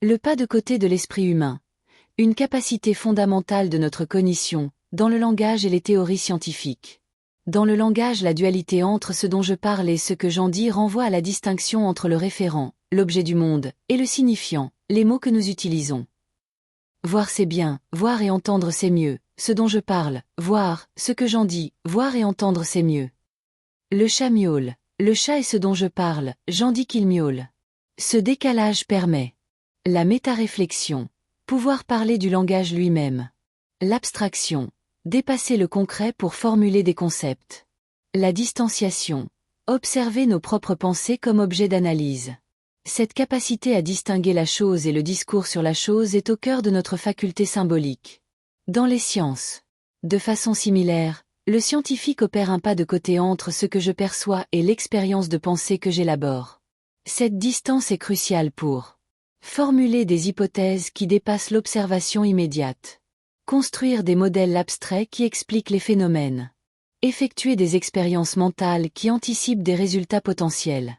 Le pas de côté de l'esprit humain. Une capacité fondamentale de notre cognition, dans le langage et les théories scientifiques. Dans le langage, la dualité entre ce dont je parle et ce que j'en dis renvoie à la distinction entre le référent, l'objet du monde, et le signifiant, les mots que nous utilisons. Voir c'est bien, voir et entendre c'est mieux, ce dont je parle, voir, ce que j'en dis, voir et entendre c'est mieux. Le chat miaule, le chat est ce dont je parle, j'en dis qu'il miaule. Ce décalage permet la métaréflexion, pouvoir parler du langage lui-même. L'abstraction, dépasser le concret pour formuler des concepts. La distanciation, observer nos propres pensées comme objet d'analyse. Cette capacité à distinguer la chose et le discours sur la chose est au cœur de notre faculté symbolique. Dans les sciences, de façon similaire, le scientifique opère un pas de côté entre ce que je perçois et l'expérience de pensée que j'élabore. Cette distance est cruciale pour formuler des hypothèses qui dépassent l'observation immédiate. Construire des modèles abstraits qui expliquent les phénomènes. Effectuer des expériences mentales qui anticipent des résultats potentiels.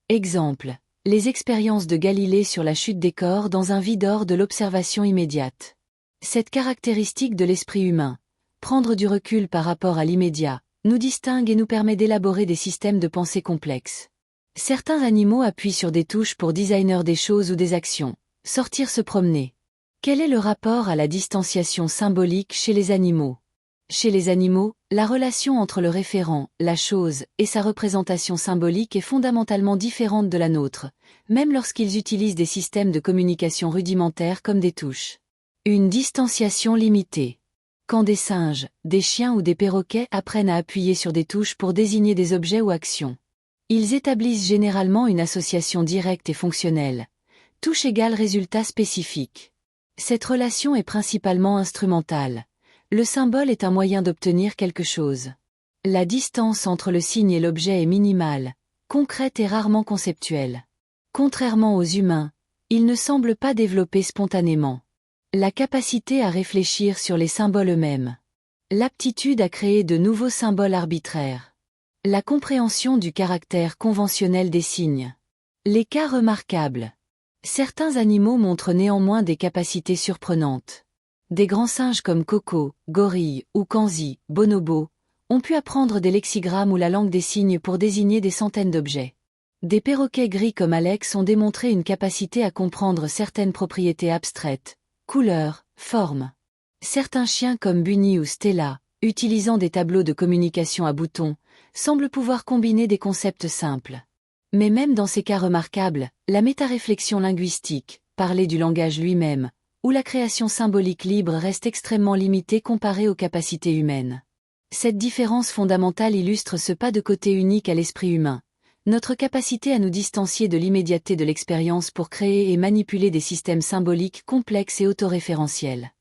Exemple, les expériences de Galilée sur la chute des corps dans un vide hors de l'observation immédiate. Cette caractéristique de l'esprit humain, prendre du recul par rapport à l'immédiat, nous distingue et nous permet d'élaborer des systèmes de pensée complexes. Certains animaux appuient sur des touches pour designer des choses ou des actions. Sortir se promener. Quel est le rapport à la distanciation symbolique chez les animaux? Chez les animaux, la relation entre le référent, la chose, et sa représentation symbolique est fondamentalement différente de la nôtre, même lorsqu'ils utilisent des systèmes de communication rudimentaires comme des touches. Une distanciation limitée. Quand des singes, des chiens ou des perroquets apprennent à appuyer sur des touches pour désigner des objets ou actions, ils établissent généralement une association directe et fonctionnelle. Touche égale résultat spécifique. Cette relation est principalement instrumentale. Le symbole est un moyen d'obtenir quelque chose. La distance entre le signe et l'objet est minimale, concrète et rarement conceptuelle. Contrairement aux humains, ils ne semblent pas développer spontanément la capacité à réfléchir sur les symboles eux-mêmes, l'aptitude à créer de nouveaux symboles arbitraires, la compréhension du caractère conventionnel des signes. Les cas remarquables. Certains animaux montrent néanmoins des capacités surprenantes. Des grands singes comme Coco, Gorille ou Kanzi, Bonobo, ont pu apprendre des lexigrammes ou la langue des signes pour désigner des centaines d'objets. Des perroquets gris comme Alex ont démontré une capacité à comprendre certaines propriétés abstraites, couleurs, formes. Certains chiens comme Bunny ou Stella, utilisant des tableaux de communication à boutons, semblent pouvoir combiner des concepts simples. Mais même dans ces cas remarquables, la métaréflexion linguistique, parler du langage lui-même, ou la création symbolique libre reste extrêmement limitée comparée aux capacités humaines. Cette différence fondamentale illustre ce pas de côté unique à l'esprit humain, notre capacité à nous distancier de l'immédiateté de l'expérience pour créer et manipuler des systèmes symboliques complexes et autoréférentiels.